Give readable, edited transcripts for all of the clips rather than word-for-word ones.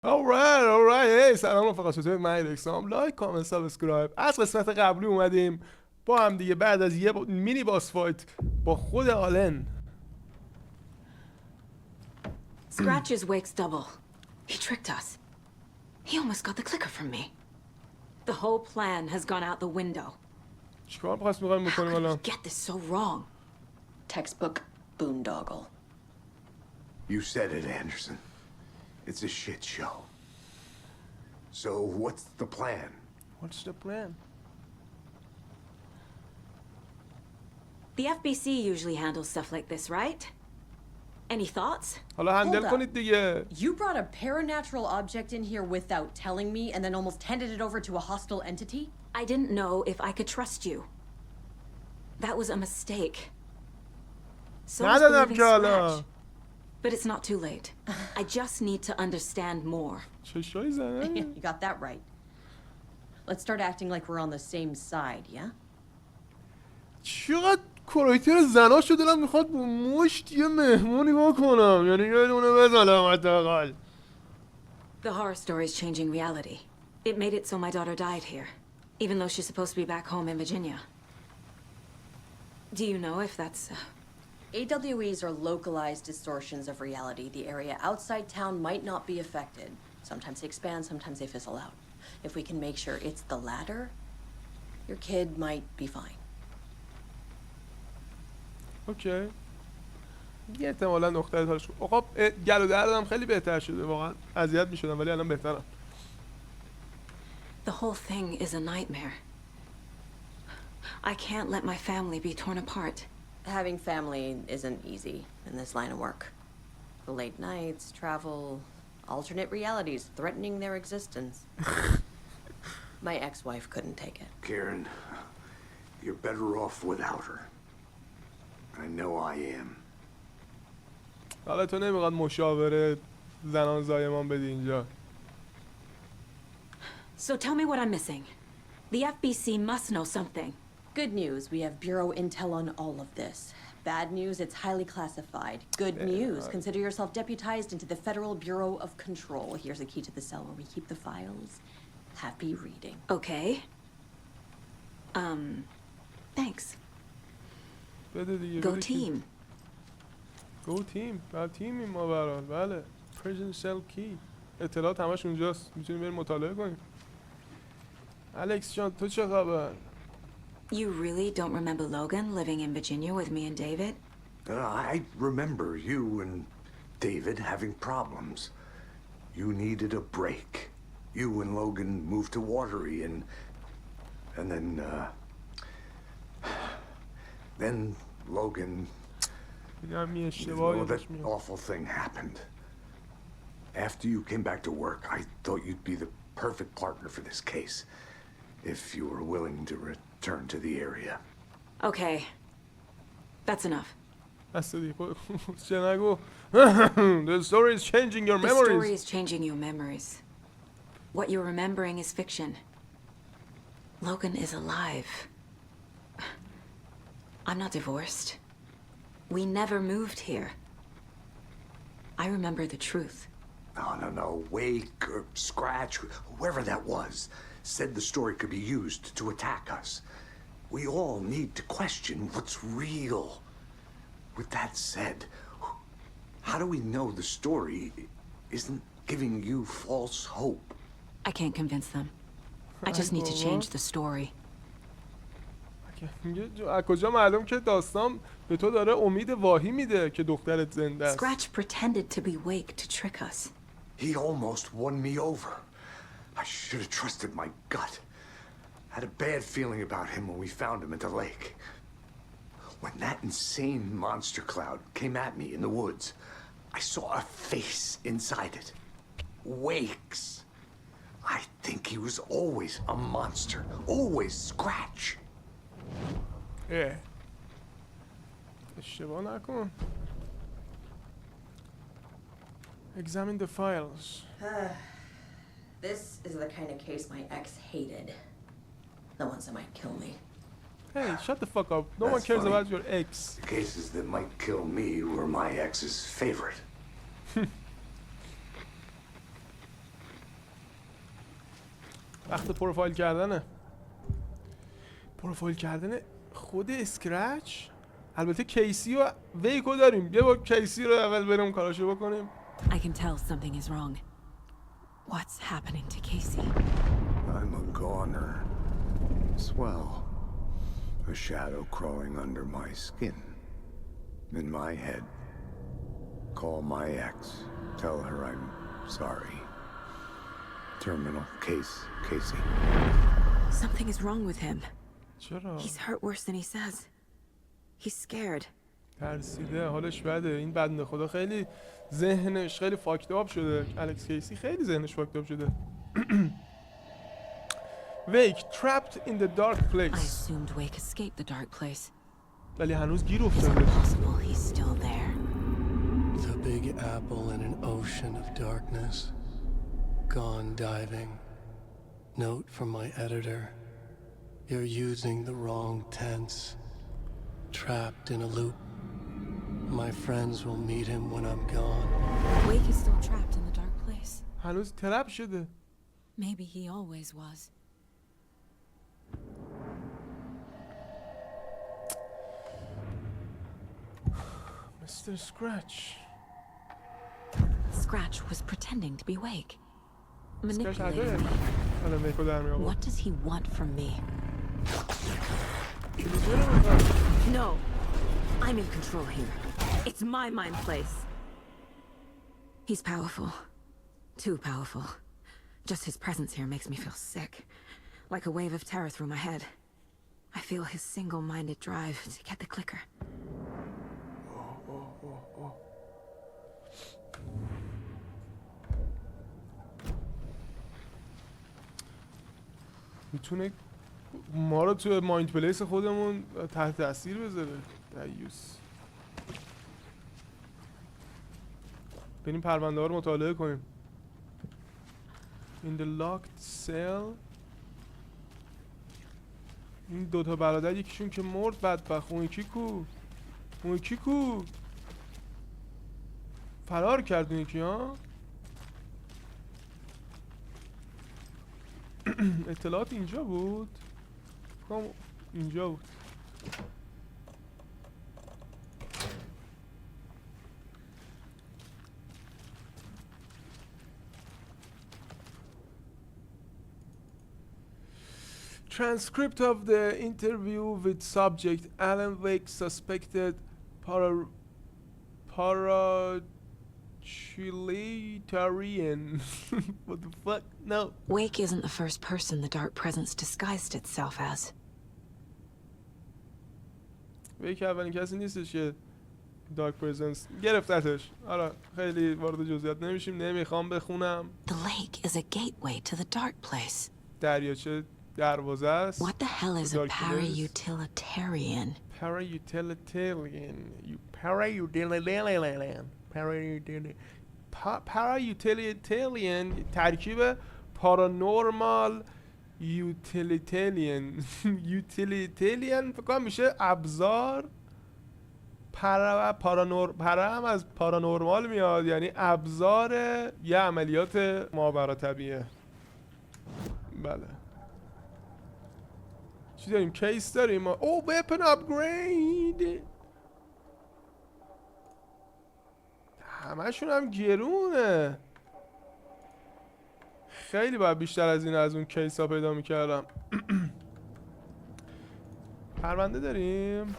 alright hey سلام رفقا، چطورید؟ من ایرکسام. لایک کامنت سابسکرایب. از قسمت قبلی اومدیم با هم دیگه بعد از یه مینی باس فایت با خود آلن. Scratch's wake's double. He tricked us. He almost got the clicker from me. The whole plan has gone out the window. چیکار می‌خوایم بکنیم الان؟ How could we get this so wrong? Textbook boondoggle. You said it, Anderson. It's a shit show. So what's the plan? What's the plan? The FBC usually handles stuff like this, right? Any thoughts? حالا هندل کنید دیگه. You brought a paranatural object in here without telling me and then almost handed it over to a hostile entity? I didn't know if I could trust you. That was a mistake. So was believing Scratch. But it's not too late. I just need to understand more. چشای زنه. You got that right. Let's start acting like we're on the same side, yeah? چقدر کاراکتر زناشو دلم میخواد با مشت یه مهمونی بکنم، یعنی یه دونه بزنم حداقل. The horror story is changing reality. It made it so my daughter died here, even though she's supposed to be back home in Virginia. Do you know if that's... AWEs are localized distortions of reality. The area outside town might not be affected. Sometimes they expand, sometimes they fizzle out. If we can make sure it's the latter, your kid might be fine. اوکی. یه احتمالاً دخترت حالش خوب. آقا گلو دردم خیلی بهتر شده، واقعا اذیت می‌شدم ولی الان بهترم. The whole thing is a nightmare. I can't let my family be torn apart. Having family isn't easy in this line of work. The late nights, travel, alternate realities threatening their existence. My ex-wife couldn't take it. Karen, you're better off without her. I know I am. حالا تو نمیخواد مشاوره زنان زایمان بدی اینجا. So tell me what I'm missing. The FBC must know something. Good news, we have bureau intel on all of this. Bad news, it's highly classified. Good news, consider yourself deputized into the Federal Bureau of Control. Here's a key to the cell where we keep the files. Happy reading. Okay. Thanks. بده دیگه. Go team. Go team. بعد تیمیم ما برات. بله. Prison cell key. اطلاعات همش اونجاست. میتونیم بریم مطالعه کنیم. الکس جان تو چه خبر؟ You really don't remember Logan living in Virginia with me and David? I remember you and David having problems. You needed a break. You and Logan moved to Watery and then Logan, that awful thing happened. After you came back to work, I thought you'd be the perfect partner for this case, if you were willing to return to the area. Okay. That's enough. The story is changing your memories. The story is changing your memories. What you're remembering is fiction. Logan is alive. I'm not divorced. We never moved here. I remember the truth. No. Wake or Scratch, whoever that was, said the story could be used to attack us. We all need to question what's real. With that said, how do we know the story isn't giving you false hope? I can't convince them. I just need to change the story. از کجا معلوم که داستان به تو داره امید واهی میده که دخترت زنده است. Scratch pretended to be Wake to trick us. He almost won me over. I should have trusted my gut. I had a bad feeling about him when we found him at the lake. When that insane monster cloud came at me in the woods, I saw a face inside it. Wake's. I think he was always a monster. Always Scratch. اشتباه نکن. Examine the files. This is the kind of case my ex hated. The ones that might kill me. Hey, shut the fuck up. No one cares about your ex. The cases that might kill me were my ex's favorite. وقت پروفایل کردنه. پروفایل کردن خود اسکرچ. البته کیسی و ویکو داریم. یه با کیسی رو اول بریم کاراشو بکنیم. I can tell something is wrong. What's happening to Casey? I'm a goner. Swell. A shadow crawling under my skin. In my head. Call my ex. Tell her I'm sorry. Terminal case, Casey. Something is wrong with him. چرا؟ He's hurt worse than he says. He's scared. ترسیده، حالش بده. این بنده خدا خیلی ذهنش خیلی فاکت آپ شده. الکس کیسی خیلی ذهنش فاکت آپ شده. Wake trapped in the dark I place. assumed Wake escaped the dark place. ولی هنوز گیر Is it افتاده. possible he's still there? The big apple in an ocean of darkness. Gone diving. Note from my editor. You're using the wrong tense. Trapped in a loop. My friends will meet him when I'm gone. Wake is still trapped in the dark place. هنوز ترپ شده. Maybe he always was. Mr. Scratch. Scratch was pretending to be Wake. اسکرچ Manipulating نداره. me. الان ویکو در می آورد. What does he want from me? کلیجه رو می‌خواد. No. I'm in control here. It's my mind place. He's powerful. Too powerful. Just his presence here makes me feel sick. Like a wave of terror through my head. I feel his single-minded drive to get the clicker. میتونه ما رو توی مایند پلیس خودمون تحت تاثیر بذاره. دیوس. بریم پرونده ها رو مطالعه کنیم. In the locked cell. این دوتا برادر یکیشون که مرد بدبخت. اون یکی کو؟ اون یکی کو؟ فرار کرد اون یکی ها؟ اطلاعات اینجا بود؟ اینجا بود. Transcript of the interview with subject Alan Wake suspected paramilitarian. What the fuck? No. Wake isn't the first person the dark presence disguised itself as. ویک اولین کسی نیستش که دارک پرزنس گرفتتش. آره خیلی وارد جزئیات نمیشیم. نمیخوام بخونم. The lake is a gateway to the dark place. دریاچه دروازه است. What the hell is a Dark place. para-utilitarian? Para-utilitarian. Para-utilitarian ترکیب پارانورمال یوتیلیتریان. یوتیلیتریان فکر کنم میشه ابزار. para هم از پارانورمال میاد، یعنی ابزار یه عملیات ماورالطبیعه. بله. چی داریم؟ کیس داریم. او ویپن اپگرید. همشون هم گرونه. خیلی باید بیشتر از این از اون کیس ها پیدا میکردم. پرونده داریم.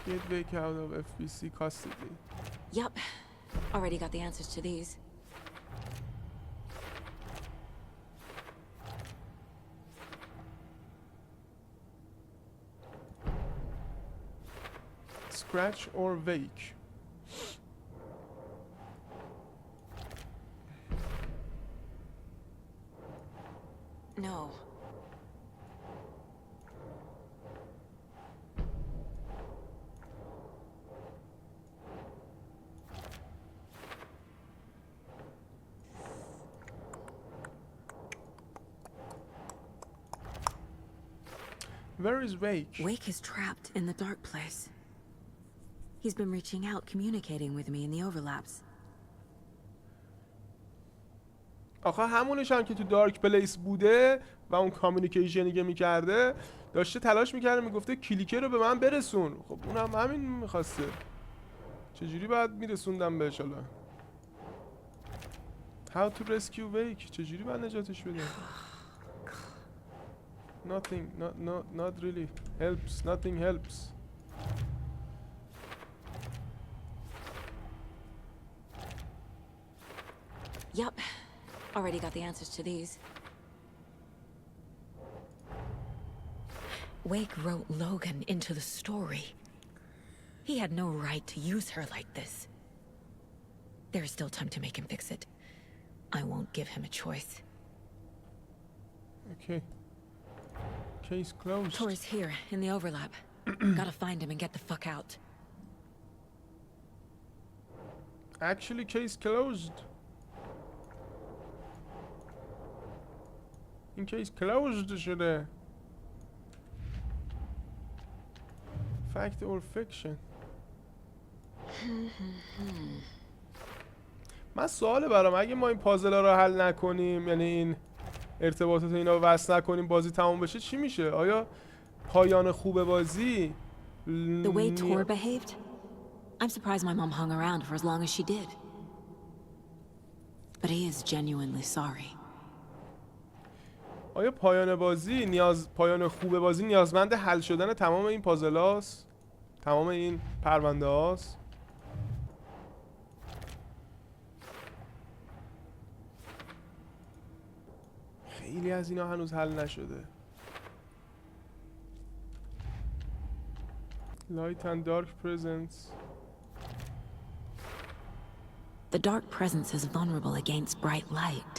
Get back out of FBC custody. Yup. Already got the answers to these. Scratch or Wake? No. Where is Wake? Wake is trapped in the dark place. He's been reaching out, communicating with me in the overlaps. آخه همونش هم که تو دارک پلیس بوده و اون کامیونیکیشنی که میکرده داشته تلاش میکرده میگفته کلیکر رو به من برسون. خب اونم همین میخواسته. چجوری باید میرسوندم بهش حالا؟ How to rescue Wake. چجوری باید نجاتش بدم؟ Nothing, not really helps. Nothing helps. Yup. Already got the answers to these. Wake wrote Logan into the story. He had no right to use her like this. There is still time to make him fix it. I won't give him a choice. Okay. Case closed. Tori's here, in the overlap. Gotta find him and get the fuck out. Actually, case closed. این کیس closed شده. Fact or fiction. من سواله برام، اگه ما این پازل رو حل نکنیم، یعنی این ارتباطات اینا وصل نکنیم، بازی تموم بشه چی میشه؟ آیا پایان خوب بازی The way Tor behaved? I'm surprised my mom hung around for as long as she did. But he is genuinely sorry. آیا پایان خوب بازی نیازمند حل شدن تمام این پازل هاست؟ تمام این پرونده هاست؟ خیلی از اینا هنوز حل نشده. Light and dark presence. The dark presence is vulnerable against bright light.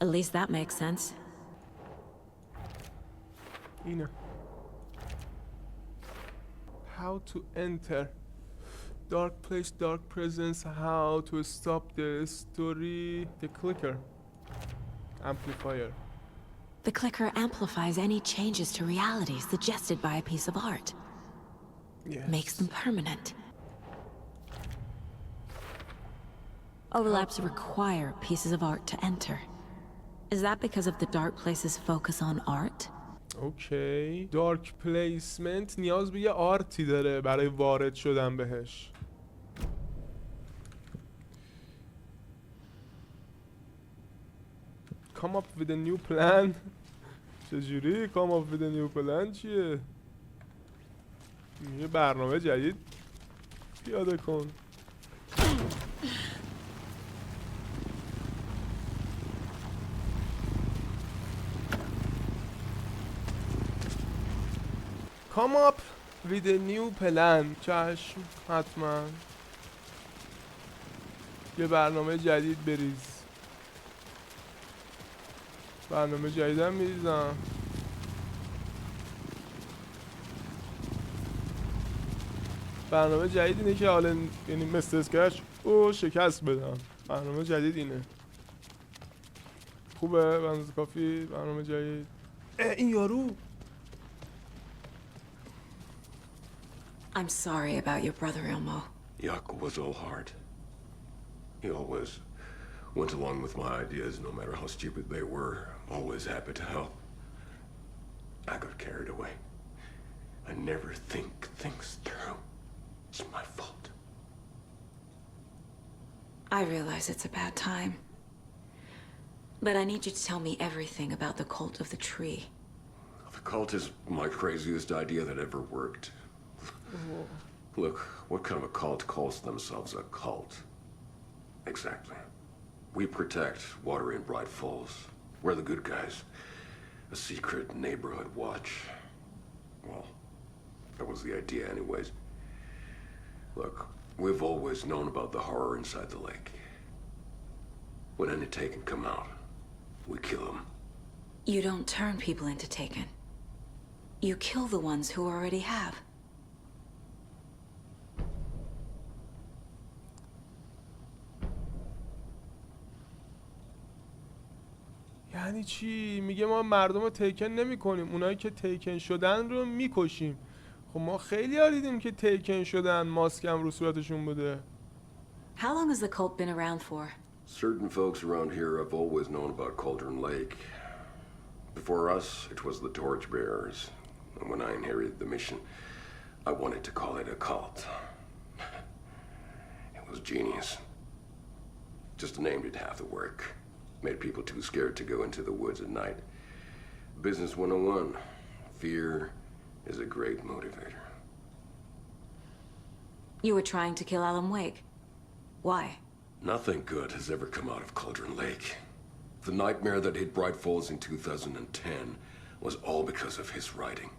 At least that makes sense. اینه. How to enter. Dark place, dark presence. How to stop the story. The clicker. Amplifier. The clicker amplifies any changes to reality suggested by a piece of art. Yes. Makes them permanent. Overlaps require pieces of art to enter. Is that because of the dark place's focus on art? Okay. Dark placement نیاز به یه آرتی داره برای وارد شدن بهش. Come up with a new plan. چجوری come up with a new plan چیه؟ یه برنامه جدید پیاده کن. Come up with a new plan. چشم حتما یه برنامه جدید بریز. برنامه جدیدم میریزم. برنامه جدید اینه که حالا یعنی مثل اسکرچ او شکست بدم. برنامه جدید اینه. خوبه بنز کافی برنامه جدید. این یارو I'm sorry about your brother, Ilmo. Yaakov was all heart. He always went along with my ideas, no matter how stupid they were. Always happy to help. I got carried away. I never think things through. It's my fault. I realize it's a bad time. But I need you to tell me everything about the cult of the tree. The cult is my craziest idea that ever worked. Look, what kind of a cult calls themselves a cult? Exactly. We protect water in Bright Falls. We're the good guys. A secret neighborhood watch. Well, that was the idea anyways. Look, we've always known about the horror inside the lake. When any Taken come out, we kill them. You don't turn people into Taken. You kill the ones who already have. یعنی چی؟ میگه ما مردم رو تیکن نمی کنیم، اونایی که تیکن شدن رو میکشیم. خب ما خیلی ها دیدیم که تیکن شدن، ماسک هم رو صورتشون بوده. How long has the cult been around for? Certain folks around here have always known about Cauldron Lake. Before us, it was the Torchbearers. And when I inherited the mission, I wanted to call it a cult. It was genius. Just the name did half the work. Made people too scared to go into the woods at night. Business 101. Fear is a great motivator. You were trying to kill Alan Wake. Why? Nothing good has ever come out of Cauldron Lake. The nightmare that hit Bright Falls in 2010 was all because of his writing.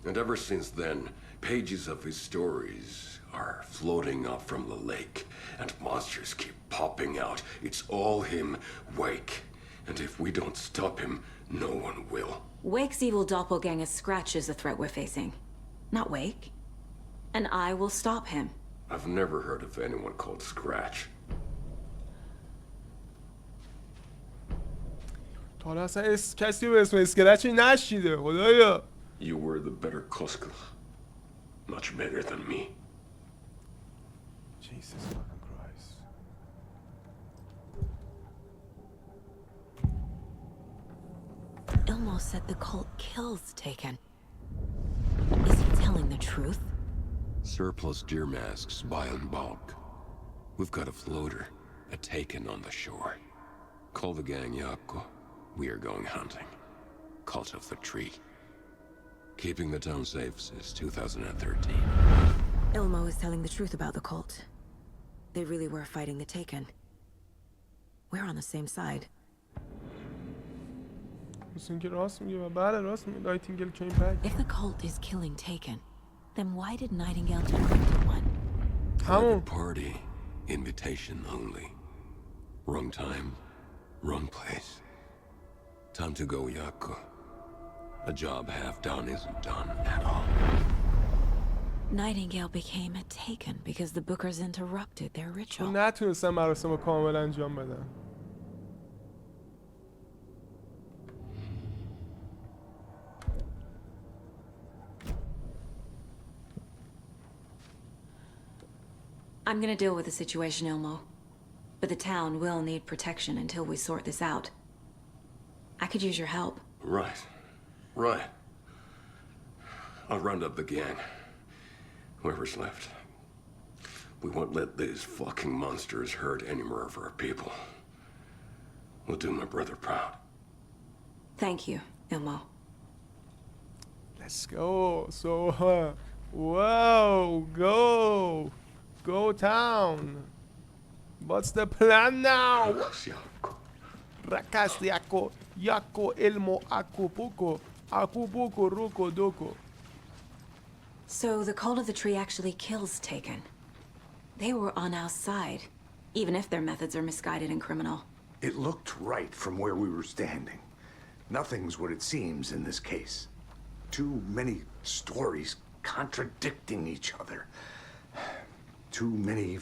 And ever since then, pages of his stories are floating up from the lake, and monsters keep popping out. It's all him, Wake. And if we don't stop him, no one will. Wake's evil doppelganger Scratch is the threat we're facing, not Wake. And I will stop him. I've never heard of anyone called Scratch. حالا اصلا کسی به اسم اسکرچی نشیده خدایا. You were the better Koskal. Much better than me. Jesus fucking Christ. Ilmo said the cult kills Taken. Is he telling the truth? Surplus deer masks buy in bulk. We've got a floater, a Taken on the shore. Call the gang Yakko. We are going hunting. Cult of the Tree. Keeping the town safe since 2013. Ilmo is telling the truth about the cult. They really were fighting the Taken. We're on the same side. مثل اینکه راست میگه. بله راست میگه. نایتینگل came back. If the cult is killing Taken, then why did Nightingale turn into one? Private party. Invitation only. Wrong time. Wrong place. Time to go, Yakko. A job half done isn't done at all. Nightingale became a Taken because the Bookers interrupted their ritual. نتونستم مراسم رو کامل انجام بدم. I'm gonna deal with the situation, Ilmo. But the town will need protection until we sort this out. I could use your help. Right. Right. I'll round up the gang. Whoever's left. We won't let these fucking monsters hurt any more of our people. We'll do my brother proud. Thank you, Ilmo. Let's go. So, whoa, go. Go town. What's the plan now? Rakasti ako, yako, elmo, akupuko, akupuko, ruko, doko. So the Cult of the Tree actually kills Taken. They were on our side, even if their methods are misguided and criminal. It looked right from where we were standing. Nothing's what it seems in this case. Too many stories contradicting each other. Too many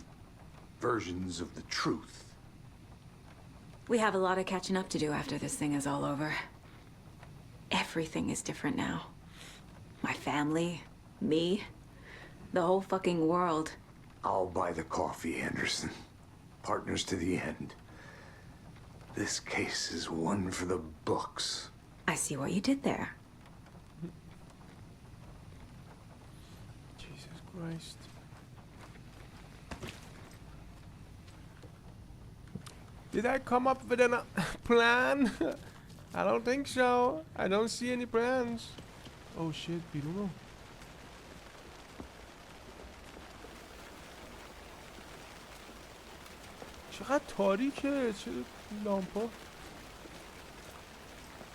versions of the truth. We have a lot of catching up to do after this thing is all over. Everything is different now. My family, me, the whole fucking world. I'll buy the coffee, Anderson. Partners to the end. This case is one for the books. I see what you did there. Jesus Christ. Did I come up with a plan? I don't think so. I don't see any plans. Oh shit, بیرونو. چقدر تاریکه. چه لامپا.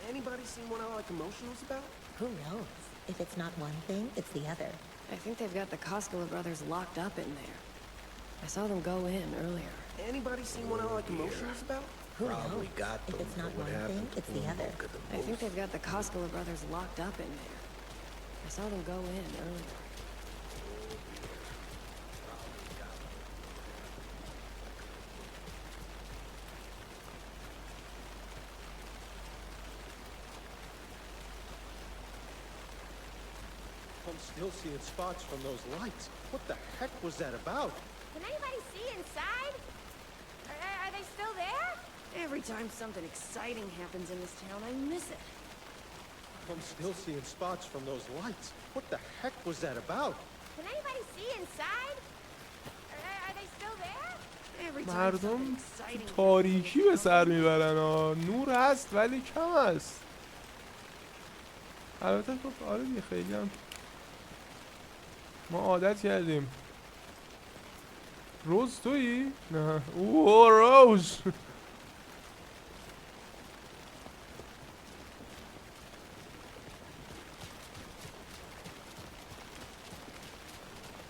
Anybody seen what Alec Emotional's about? Who knows? If it's not one thing, it's the other. I think they've got the Koskela brothers locked up in there. I saw them go in earlier. Anybody seen what Alec Emotional's about? Who knows? If it's not one thing, it's the other. I think they've got the Koskela brothers locked up in there. I saw them go in earlier. I'm still seeing spots from those lights. What the heck was that about? Can anybody see inside? Are they still Every time something exciting happens in this town, I miss it. I'm still seeing spots from those lights. What the heck was that about? Can anybody see inside? Are they still there? Every time مردم something exciting تاریکی به سر میبرن ها. نور هست ولی کم هست. البته خب آره دیگه خیلی هم ما عادت کردیم. روز تویی؟ نه. اوه روز.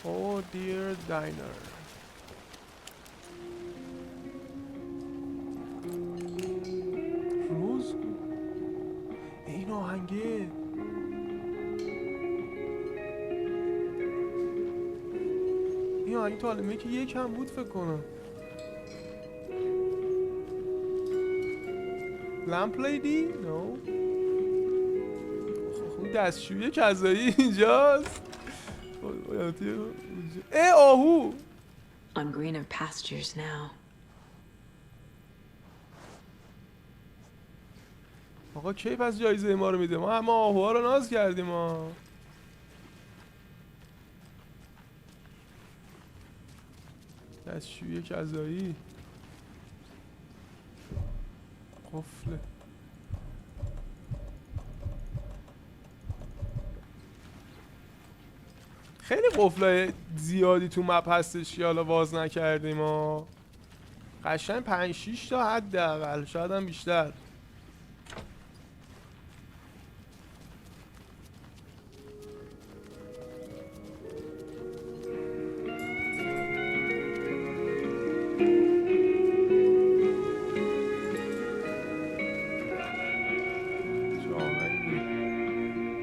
Oh dear diner. روز این آهنگه این آهنگ تو عالمه که یکم بود فکر کنم. لمپ لیدی؟ نو. اون دستشویی کذایی اینجاست. ای آهو. On greener pastures now. آقا کی پس جایزه ما رو میده؟ ما همه آهوها رو ناز کردیم ها. دستشویی کذایی. قفله. خیلی قفلای زیادی تو مپ هستش که حالا باز نکردیم ها. قشنگ 5-6 تا حداقل، شاید هم بیشتر.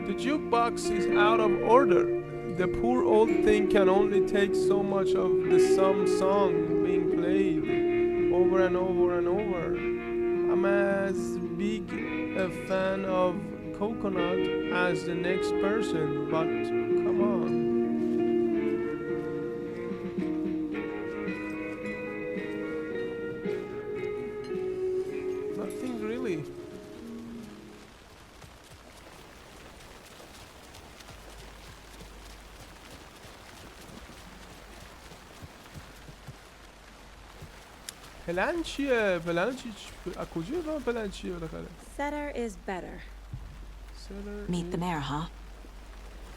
The jukebox is out of order. The poor old thing can only take so much of the some song being played over and over and over. I'm as big a fan of Coconut as the next person, but come on. Nothing really. پلن چیه؟ پلن چی؟ از کجا با پلن چیه بالاخره؟ Better is better. Meet the mayor, huh?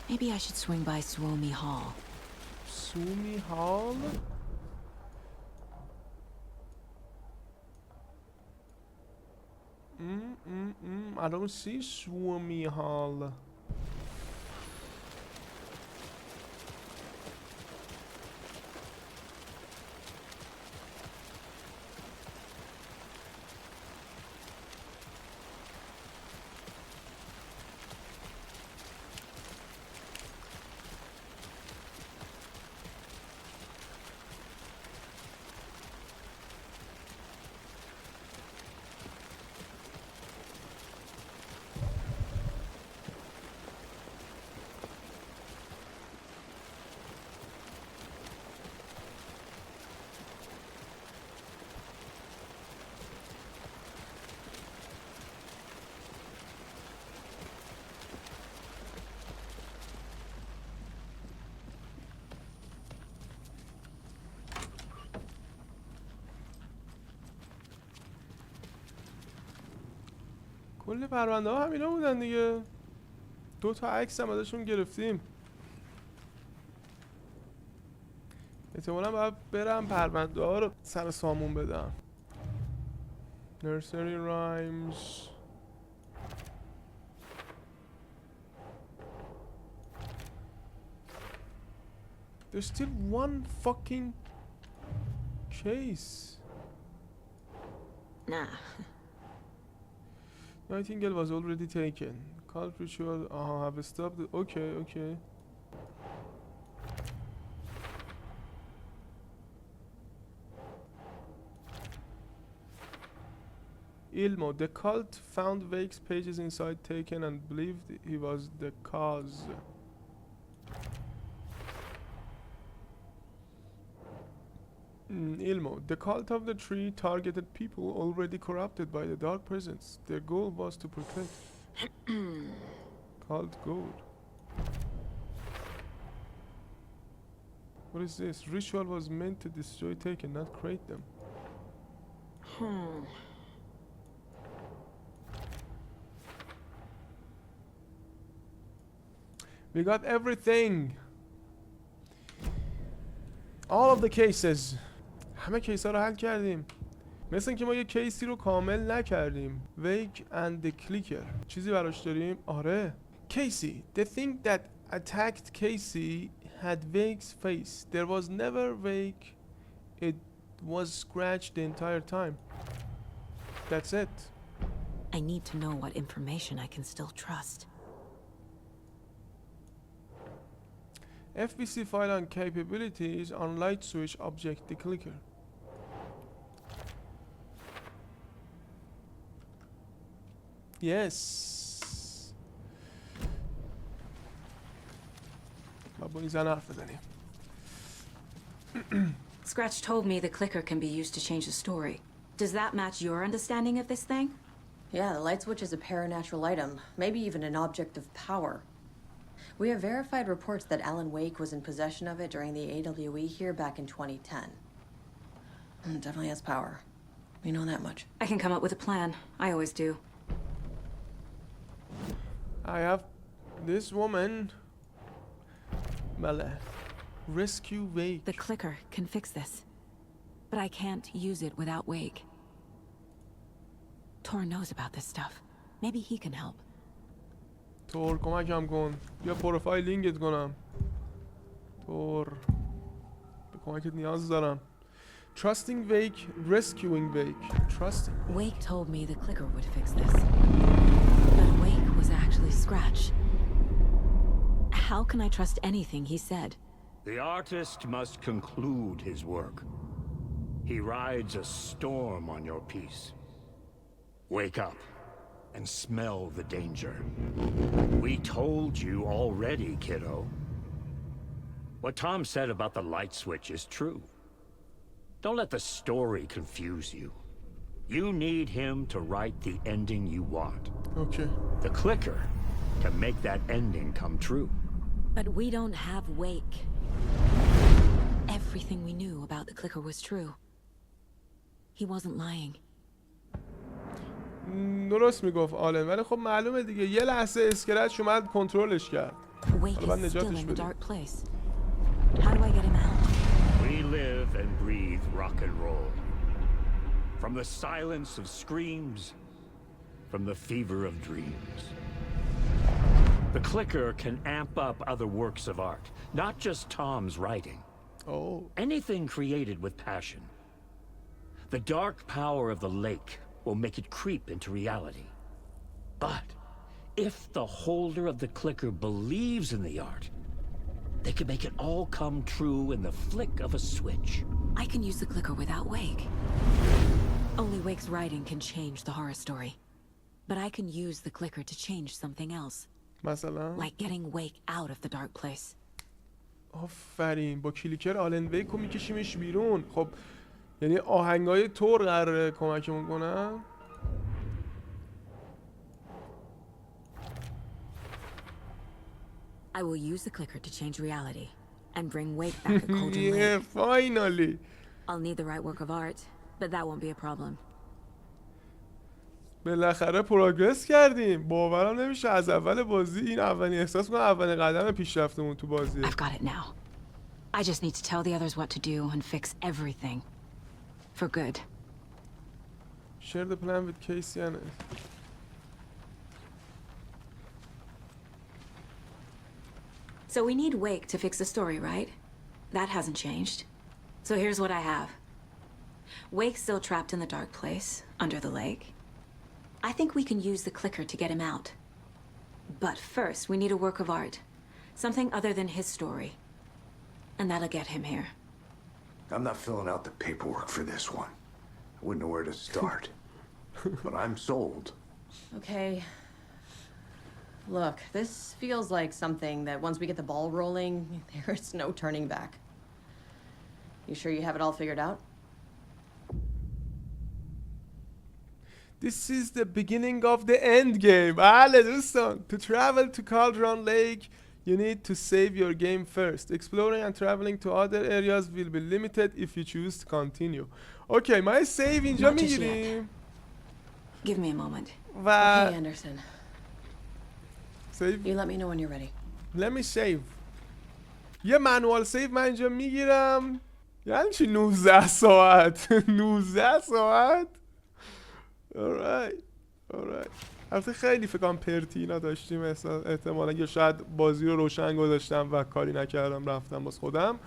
Maybe I should swing by Suomi Hall. Suomi Hall? I don't see Suomi Hall. کل پرونده ها همینا بودن دیگه. 2 تا عکس هم ازشون گرفتیم. احتمالا باید برم پرونده ها رو سر سامون بدم. Nursery Rhymes. There's still one fucking case. Nah. Nightingale was already taken. Culprit should have stopped. Okay, okay. Ilmo, the cult found Vake's pages inside taken and believed he was the cause. Ilmo. The cult of the tree targeted people already corrupted by the dark presence. Their goal was to protect. Cult goal. What is this? Ritual was meant to destroy Taken, not create them. We got everything. All of the cases. همه کیس ها رو حل کردیم. مثل اینکه ما یه کیسی رو کامل نکردیم. Wake and the clicker. چیزی براش داریم؟ آره. Casey. The thing that attacked Casey had Wake's face. There was never Wake. It was scratched the entire time. That's it. I need to know what information I can still trust. FBC file on capabilities on light switch object the clicker. Yes. با این زن حرف بزنیم. Scratch told me the clicker can be used to change the story. Does that match your understanding of this thing? Yeah, the light switch is a paranatural item, maybe even an object of power. We have verified reports that Alan Wake was in possession of it during the AWE here back in 2010. It definitely has power. We know that much. I can come up with a plan. I always do. I have this woman. Mele. Rescue Wake. The clicker can fix this. But I can't use it without Wake. Tor knows about this stuff. Maybe he can help. تور کمکم کن. بیا پروفایلینگت کنم. تور به کمکت نیاز دارم. Trusting Wake, rescuing Wake. Trusting. Wake told me the clicker would fix this. But Wake was actually Scratch. How can I trust anything he said? The artist must conclude his work. He rides a storm on your piece. Wake up and smell the danger. We told you already, kiddo. What Tom said about the light switch is true. Don't let the story confuse you. You need him to write the ending you want. Okay. The clicker can make that ending come true. But we don't have Wake. Everything we knew about the clicker was true. He wasn't lying. درست میگفت آلن ولی خب معلومه دیگه یه لحظه اسکرچ اومد کنترلش کرد. Wake is still in the dark place. How do I get him out? We live and breathe rock and roll. From the silence of screams, from the fever of dreams. The clicker can amp up other works of art, not just Tom's writing. Oh. Anything created with passion. The dark power of the lake will make it creep into reality. But if the holder of the clicker believes in the art, they can make it all come true in the flick of a switch. I can use the clicker without Wake. Only Wake's writing can change the horror story. But I can use the clicker to change something else. مثلا Like getting Wake out of the dark place. آفرین با کلیکر آلن ویک رو میکشیمش بیرون. خب یعنی آهنگای تور قراره کمکمون کنن. I will use the clicker to change reality and bring Wake back at Cauldron Lake. Yeah, finally. I'll need the right work of art, but that won't be a problem. بالاخره پروگرس کردیم. باورم نمیشه از اول بازی این اولین احساس کنم اولین قدم پیشرفتمون تو بازی. I've got it now. I just need to tell the others what to do and fix everything. For good. Share the plan with Casey and So we need Wake to fix the story, right? That hasn't changed. So here's what I have. Wake's still trapped in the dark place, under the lake. I think we can use the clicker to get him out. But first, we need a work of art. Something other than his story. And that'll get him here. I'm not filling out the paperwork for this one. I wouldn't know where to start. But I'm sold. Okay. Look, this feels like something that once we get the ball rolling, there's no turning back. You sure you have it all figured out? This is the beginning of the end game. بله دوستان. To travel to Cauldron Lake, you need to save your game first. Exploring and traveling to other areas will be limited if you choose to continue. اوکی ما سیو اینجا Not just میگیریم. Give me a moment. و Okay, Anderson. سیو. You let me know when you're ready. Let me save. یه منوال سیو من اینجا میگیرم. یعنی چی 19 ساعت؟ 19 ساعت؟ alright. البته خیلی فکر کنم پرتی اینا داشتیم احتمالا، یا شاید بازی رو روشن گذاشتم و کاری نکردم رفتم باز خودم.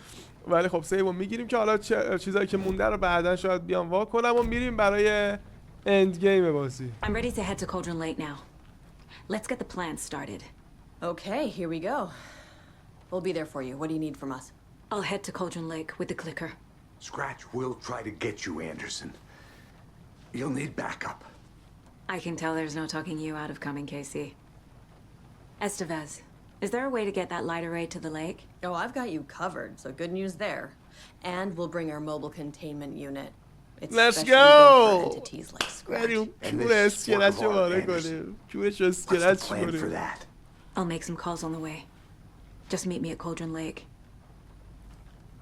ولی خب سیو میگیریم که حالا چیزایی که مونده رو بعدا شاید بیام وا کنم و میریم برای اند گیم بازی. I'm ready to head to Cauldron Lake now. Let's get the plan started. Okay, here we go. We'll be there for you. What do you need from us? I'll head to Cauldron Lake with the clicker. Scratch will try to get you, Anderson. You'll need backup. I can tell there's no talking you out of coming, Casey. Estevez, is there a way to get that light array to the lake? Oh, I've got you covered, so good news there. And we'll bring our mobile containment unit. It's Let's specially built for go! entities like Scratch. بریم And کور this اسکلت work of رو art, واره Anderson. کنیم. کورش What's the اسکلت plan for کنیم. that? I'll make some calls on the way. Just meet me at Cauldron Lake.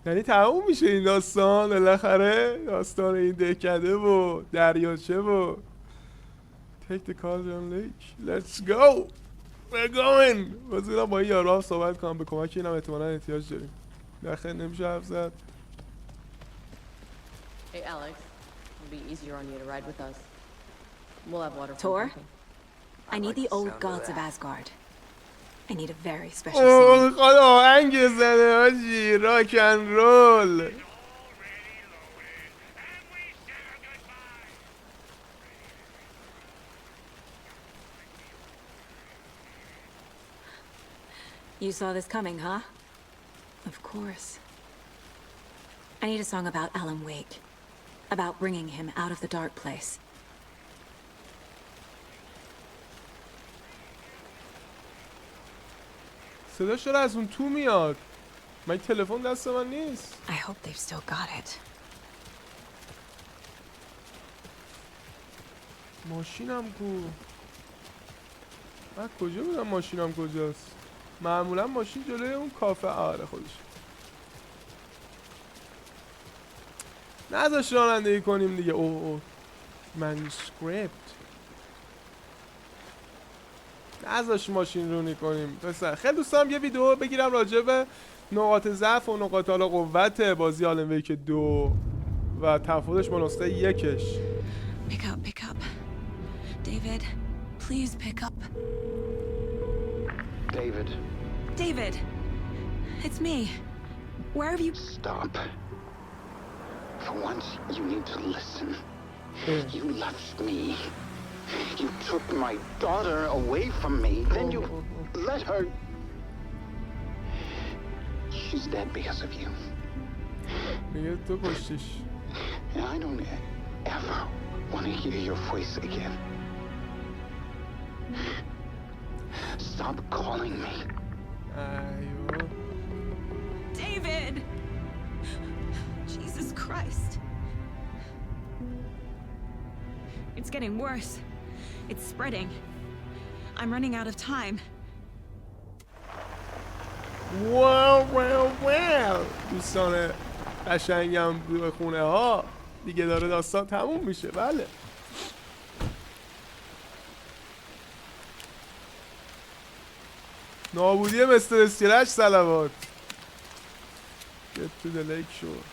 یعنی تموم میشه این داستان بالاخره، داستان این دهکده و دریاچه و Take the Cauldron Lake. Let's go. We're going. بذارم با این یارو هم صحبت کنم، به کمک اینم احتمالاً احتیاج داریم. داخل نمیشه حرف زد. Hey, Alex. It'll be easier on you to ride with us. We'll have water for Tor? drinking. I need like the the old sound of gods of that. Asgard. I need a very special اوه scene. میخواد آهنگ بزنه حاجی، راک اند رول. You saw this coming, huh? Of course. I need a song about Alan Wake. About bringing him out of the dark place. صداش چرا از اون تو میاد؟ من تلفن دست من نیست. I hope they've still got it. ماشینم کو؟ من کجا بودم ماشینم کجاست؟ معمولا ماشین جلوی اون کافه. آره خودش. نذاش رانندگی کنیم دیگه. اوه منuscript. نذاش ماشین رونی کنیم پسر. خیلی دوست دارم یه ویدیو بگیرم راجع به نقاط ضعف و نقاط حالا قوت بازی آلن ویک 2 و تفاوتش با نسخه 1. Pick up. David, please pick up. David, it's me. Where have you... Stop. For once, you need to listen. You left me. You took my daughter away from me. Then you let her... She's dead because of you. میگه تو کشتیش. And I don't ever want to hear your voice again. Stop calling me. ایوه. David! Jesus Christ. It's getting worse. It's spreading. I'm running out of time. واو دوستان قشنگم دو خونه ها دیگه داره داستان تموم میشه. بله نابودی مستر اسکرچ صلوات. Get to the lake shore.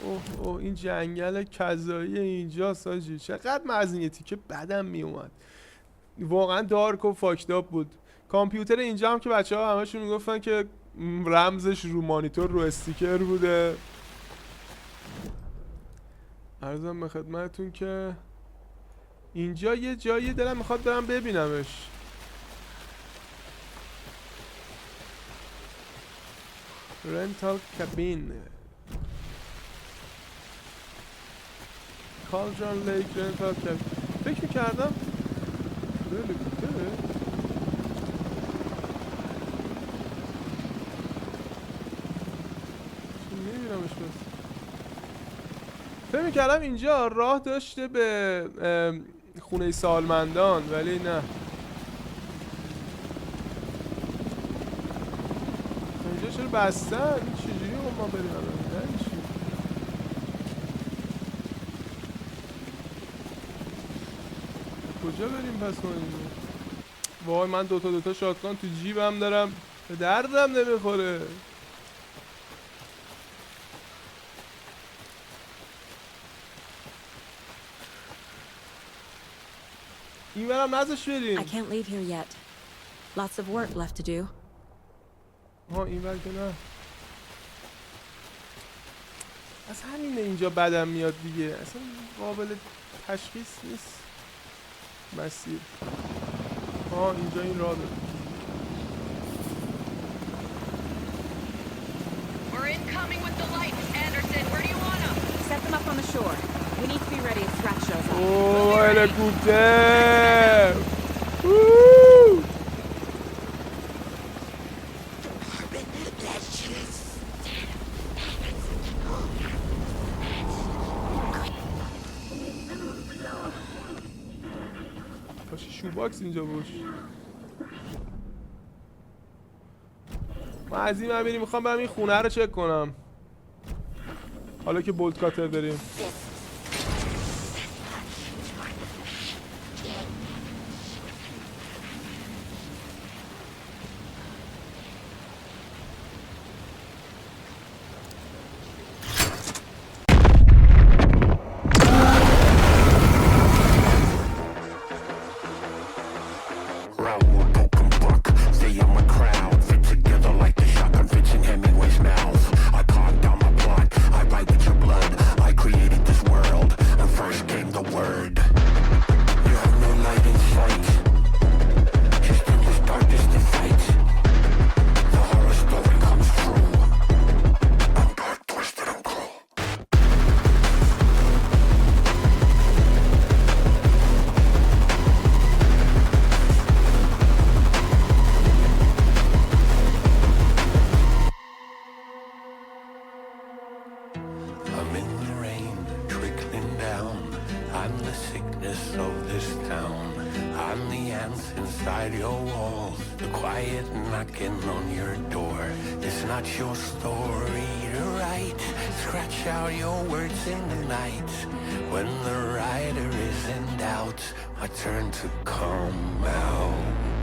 اوه این جنگل کذایی اینجا ساجی چقدر مزنیتی که بدم میومد. واقعا دارک و فاکتاب بود. کامپیوتر اینجا هم که بچه ها همشون میگفتن که رمزش رو مانیتور رو استیکر بوده. عرضم به خدمتون که اینجا یه جایی دلم میخواد برم ببینمش. رنتال کابین کالجان لیک رنتال کابین. فکر میکردم هلیکوپتره. نمیبینمش بس. فکر فکر می‌کردم اینجا راه داشته به خونه سالمندان ولی نه. اینجا چرا بستن؟ چجوری ما بریم الان؟ یعنی چی؟ کجا بریم پس ما اینجا؟ وای من دوتا شاتگان تو جیبم دارم، به دردم نمیخوره. این برم نزش بریم. I can't leave here yet. Lots of work left to do. این بر که نه. از همینه اینجا بدم میاد دیگه، اصلا قابل تشخیص نیست مسیر. اینجا این راه داره. We're incoming with the lights, Anderson. Where do you want them? Set them up on the shore. We need to be ready if Scratch shows up. هلیکوپتر. باشه شوباکس اینجا باش. ما از این من بریم، میخوام برم این خونه رو چک کنم حالا که بولت کاتر داریم. Inside your walls, the quiet knocking on your door. It's not your story to write. Scratch out your words in the night. When the writer is in doubt, I turn to come out.